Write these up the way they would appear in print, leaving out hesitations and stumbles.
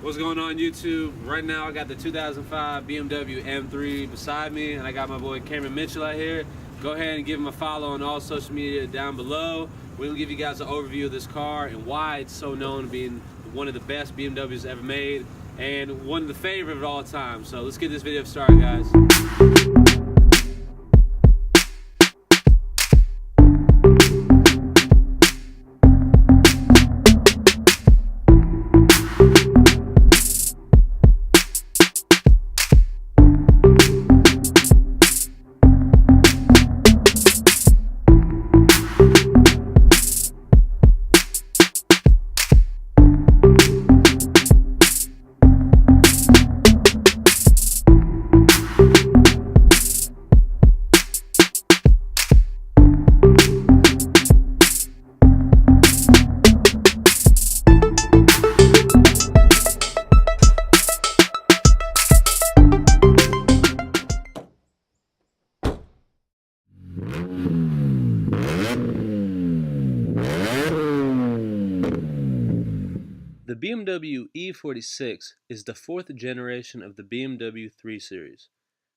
What's going on YouTube? Right now I got the 2005 BMW M3 beside me, and I got my boy Cameron Mitchell out here. Go ahead and give him a follow on all social media down below. We'll give you guys an overview of this car and why it's so known to being one of the best BMWs ever made and one of the favorite of all time. So let's get this video started, guys. The BMW E46 is the fourth generation of the BMW 3 Series,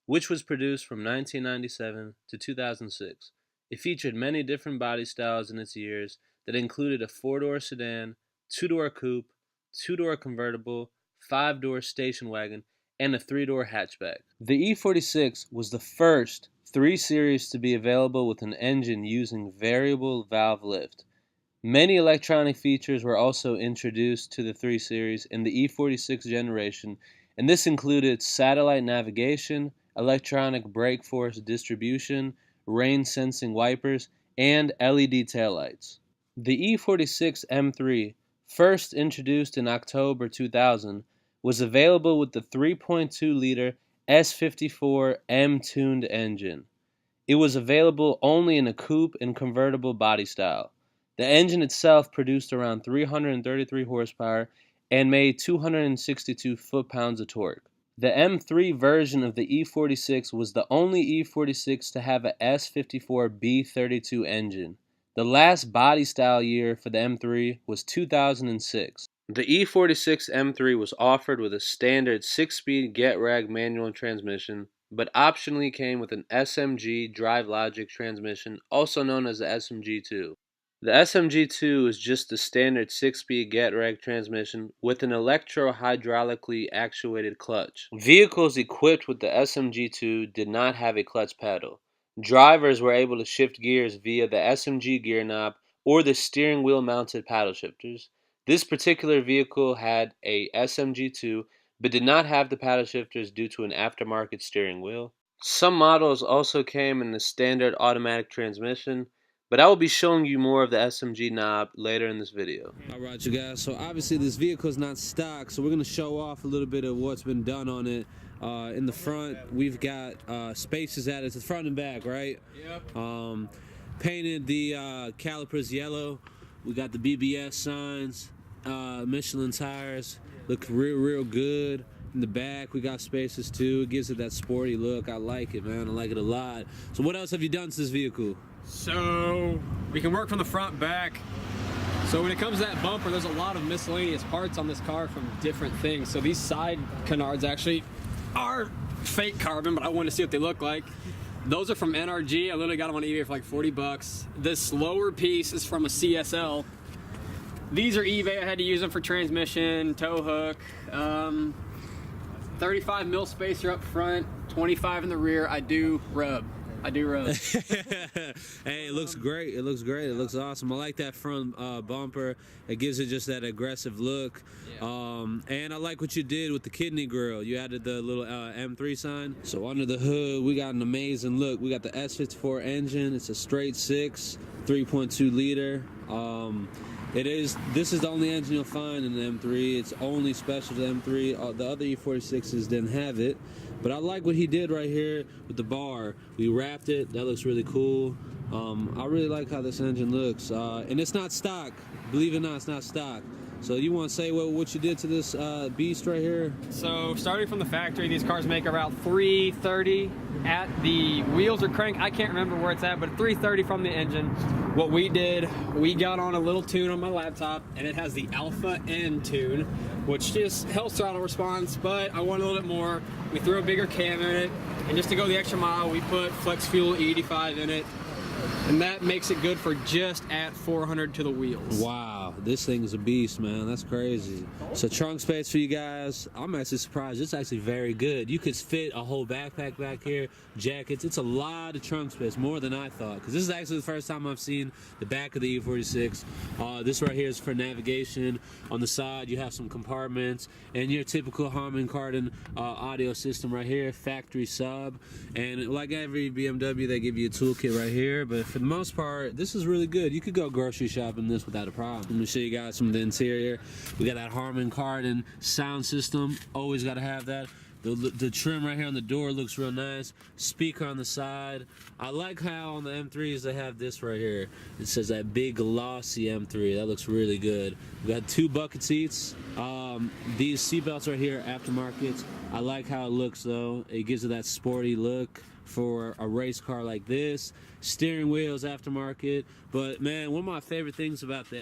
which was produced from 1997 to 2006. It featured many different body styles in its years that included a 4-door sedan, 2-door coupe, 2-door convertible, 5-door station wagon, and a 3-door hatchback. The E46 was the first 3 Series to be available with an engine using variable valve lift. Many electronic features were also introduced to the 3 Series in the E46 generation, and this included satellite navigation, electronic brake force distribution, rain-sensing wipers, and LED taillights. The E46 M3, first introduced in October 2000, was available with the 3.2-liter S54 M-tuned engine. It was available only in a coupe and convertible body style. The engine itself produced around 333 horsepower and made 262 foot-pounds of torque. The M3 version of the E46 was the only E46 to have a S54 B32 engine. The last body style year for the M3 was 2006. The E46 M3 was offered with a standard 6-speed GetRag manual transmission, but optionally came with an SMG Drive Logic transmission, also known as the SMG2. The SMG2 is just the standard 6-speed GetRag transmission with an electro-hydraulically actuated clutch. Vehicles equipped with the SMG2 did not have a clutch pedal. Drivers were able to shift gears via the SMG gear knob or the steering wheel mounted paddle shifters. This particular vehicle had a SMG2 but did not have the paddle shifters due to an aftermarket steering wheel. Some models also came in the standard automatic transmission, but I will be showing you more of the SMG knob later in this video. Alright you guys, so obviously this vehicle is not stock, so we're going to show off a little bit of what's been done on it. In the front, we've got spaces added to the front and back, right? Yep. Painted the calipers yellow. We got the BBS signs, Michelin tires, look real good. In the back, we got spaces too. It gives it that sporty look. I like it, man. I like it a lot. So what else have you done to this vehicle? So we can work from the front back. So when it comes to that bumper, there's a lot of miscellaneous parts on this car from different things. So these side canards actually are fake carbon, but I wanted to see what they look like. Those are from NRG. I literally got them on eBay for like 40 bucks. This lower piece is from a CSL. These are eBay. I had to use them for transmission, tow hook. 35 mil spacer up front, 25 in the rear. I do rub. Hey, it looks great. It looks great. It looks awesome. I like that front bumper. It gives it just that aggressive look. Yeah. And I like what you did with the kidney grill. You added the little M3 sign. So under the hood, we got an amazing look. We got the S54 engine. It's a straight 6, 3.2 liter. This is the only engine you'll find in the M3. It's only special to the M3. The other E46s didn't have it. But I like what he did right here with the bar. We wrapped it. That looks really cool. I really like how this engine looks. And it's not stock. Believe it or not, it's not stock. So you want to say what you did to this beast right here? So starting from the factory, these cars make about 330 at the wheels or crank. I can't remember where it's at, but 330 from the engine. What we did, we got on a little tune on my laptop, and it has the Alpha N tune. which just helps throttle response, but I want a little bit more. We threw a bigger cam in it, and just to go the extra mile, we put Flex Fuel E85 in it, and that makes it good for just at 400 to the wheels. Wow, this thing's a beast, man. That's crazy. So trunk space for you guys, I'm actually surprised. It's actually very good. You could fit a whole backpack back here, jackets. It's a lot of trunk space, more than I thought, because this is actually the first time I've seen the back of the E46. This right here is for navigation. On the side, you have some compartments, and your typical Harman Kardon audio system right here, factory sub. And like every BMW, they give you a toolkit right here, but for the most part, this is really good. You could go grocery shopping this without a problem. Let me show you guys some of the interior. We got that Harman Kardon sound system. Always got to have that. The trim right here on the door looks real nice. Speaker on the side. I like how on the M3s they have this right here. It says that big glossy M3. That looks really good. We got 2 bucket seats. These seatbelts right here, aftermarket. I like how it looks though. It gives it that sporty look for a race car like this. Steering wheels aftermarket. But man, one of my favorite things about the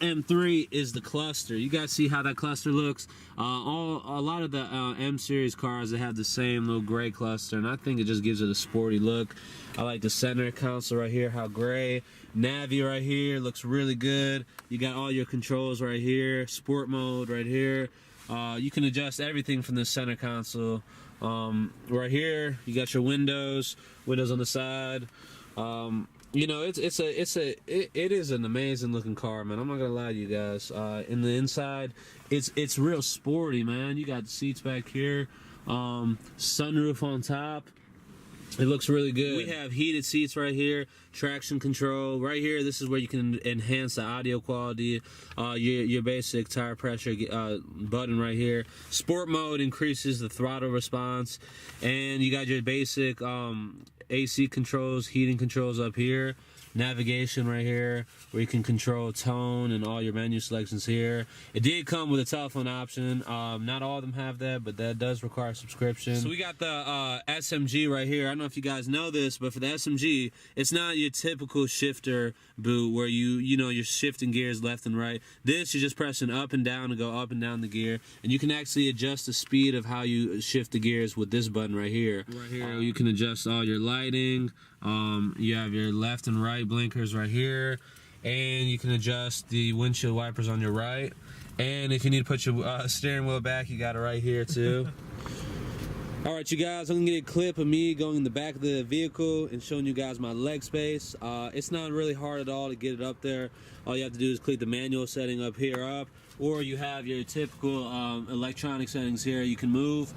M3 is the cluster. You guys see how that cluster looks? A lot of the M series cars, they have the same little gray cluster, and I think it just gives it a sporty look. I like the center console right here, how gray. Navi right here looks really good. You got all your controls right here. Sport mode right here. You can adjust everything from the center console. Right here, you got your windows on the side. You know, it is an amazing looking car, man. I'm not gonna lie to you guys. In the inside, it's real sporty, man. You got seats back here, sunroof on top. It looks really good. We have heated seats right here, traction control right here. This is where you can enhance the audio quality. Your basic tire pressure button right here. Sport mode increases the throttle response, and you got your basic AC controls, heating controls up here. Navigation right here, where you can control tone and all your menu selections here. It did come with a telephone option. Not all of them have that, but that does require a subscription. So we got the SMG right here. I don't know if you guys know this, but for the SMG, it's not your typical shifter boot where you're shifting gears left and right. This, you're just pressing up and down to go up and down the gear, and you can actually adjust the speed of how you shift the gears with this button right here. Right here, you can adjust all your lighting. You have your left and right blinkers right here, and you can adjust the windshield wipers on your right. And if you need to put your steering wheel back, you got it right here too. All right, you guys, I'm gonna get a clip of me going in the back of the vehicle and showing you guys my leg space. It's not really hard at all to get it up there. All you have to do is click the manual setting up here up, or you have your typical electronic settings here. You can move.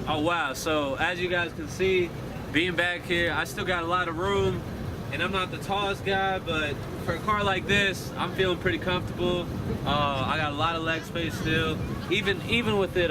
Oh wow, so as you guys can see, being back here, I still got a lot of room, and I'm not the tallest guy, but for a car like this, I'm feeling pretty comfortable. I got a lot of leg space still. Even with it,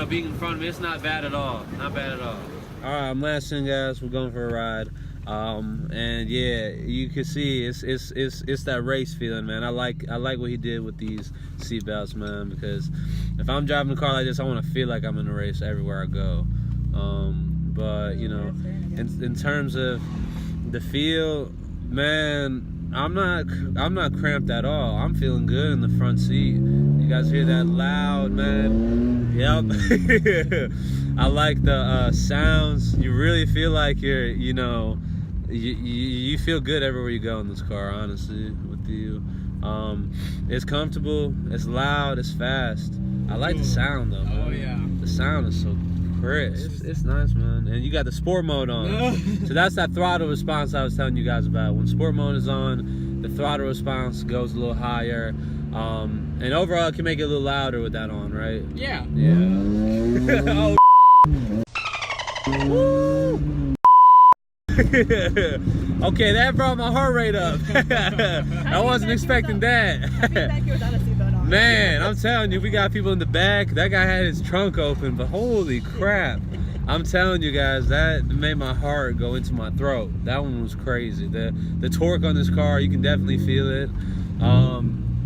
being in front of me, it's not bad at all. Not bad at all. All right, I'm last in, guys. We're going for a ride. And yeah, you can see it's that race feeling, man. I like what he did with these seatbelts, man, because if I'm driving a car like this, I want to feel like I'm in a race everywhere I go. But you know, in terms of the feel, man, I'm not cramped at all. I'm feeling good in the front seat. You guys hear that loud, man? Yep. I like the sounds. You really feel like you're, you feel good everywhere you go in this car, honestly, with you. It's comfortable, it's loud, it's fast. I like the sound though, man. Oh yeah. The sound is so crisp. It's nice, man. And you got the sport mode on. So that's that throttle response I was telling you guys about. When sport mode is on, the throttle response goes a little higher. And overall it can make it a little louder with that on, right? Yeah. Yeah. Oh. Woo! Okay, that brought my heart rate up. I wasn't expecting that. Man, I'm telling you, we got people in the back. That guy had his trunk open, but holy crap. I'm telling you guys, that made my heart go into my throat. That one was crazy. The torque on this car, you can definitely feel it.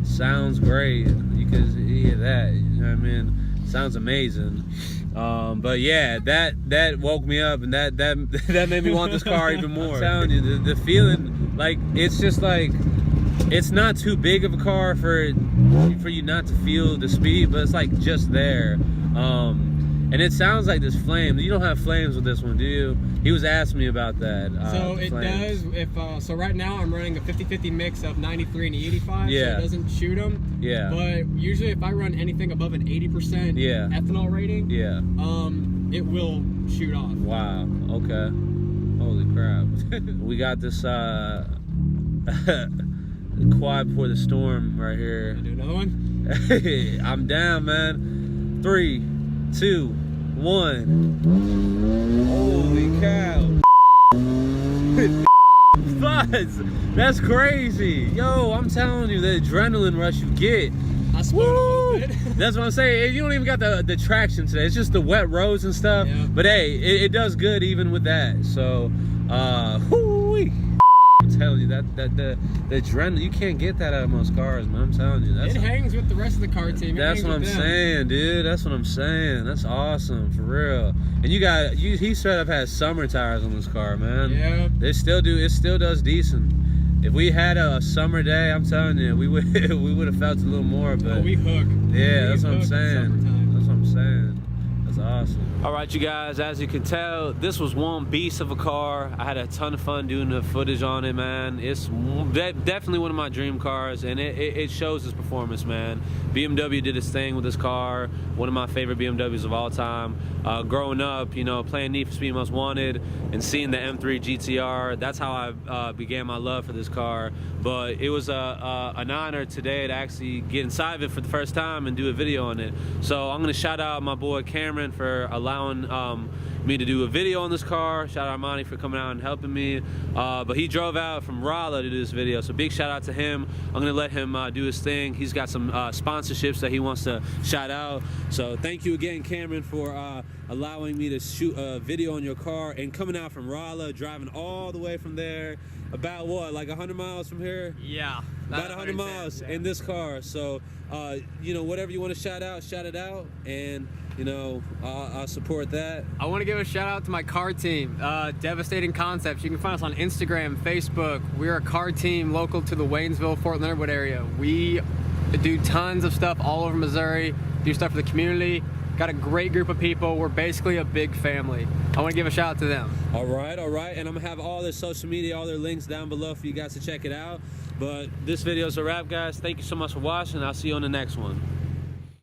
Sounds great. You can hear that, you know what I mean? Sounds amazing. But yeah, that woke me up, and that made me want this car even more. I'm telling you, the feeling like it's just like it's not too big of a car for you not to feel the speed, but it's like just there. And it sounds like there's flames. You don't have flames with this one, do you? He was asking me about that. So it flames. does. If so, right now I'm running a 50-50 mix of 93 and 85. Yeah. So it doesn't shoot them. Yeah. But usually, if I run anything above an 80% ethanol rating, it will shoot off. Wow. Okay. Holy crap. We got this quad before the storm right here. Do another one? Hey, I'm down, man. 3, 2, 1. Holy cow. Fuzz. That's crazy. Yo, I'm telling you, the adrenaline rush you get. I spun a little bit. That's what I'm saying. You don't even got the traction today. It's just the wet roads and stuff. Yeah. But hey, it does good even with that. So, whoo-wee. I'm telling you, the adrenaline, you can't get that out of most cars, man. I'm telling you. It hangs with the rest of the car team. That's what I'm saying, dude. That's what I'm saying. That's awesome, for real. And he straight up has summer tires on this car, man. Yeah. It still does decent. If we had a summer day, I'm telling you, we would have felt a little more. But we hook. Yeah, that's what I'm saying. That's what I'm saying. That's awesome. All right, you guys, as you can tell, this was one beast of a car. I had a ton of fun doing the footage on it, man. It's definitely one of my dream cars, and it shows its performance, man. BMW did its thing with this car. One of my favorite BMWs of all time. Growing up, you know, playing Need for Speed Most Wanted and seeing the M3 GTR, that's how I began my love for this car. But it was an honor today to actually get inside of it for the first time and do a video on it. So I'm gonna shout out my boy Cameron for allowing me to do a video on this car. Shout out Armani for coming out and helping me. But he drove out from Rolla to do this video, so big shout out to him. I'm gonna let him do his thing. He's got some sponsorships that he wants to shout out. So thank you again, Cameron, for allowing me to shoot a video on your car and coming out from Rolla, driving all the way from there. About what, like 100 miles from here? Yeah. About 100 miles in this car. So, you know, whatever you want to shout it out, and you know, I'll support that. I want to give a shout out to my car team, Devastating Concepts. You can find us on Instagram, Facebook. We're a car team local to the Waynesville, Fort Leonard Wood area. We do tons of stuff all over Missouri, do stuff for the community. Got a great group of people. We're basically a big family. I want to give a shout out to them. All right. And I'm gonna have all their social media, all their links down below for you guys to check it out. But this video is a wrap, guys. Thank you so much for watching. I'll see you on the next one.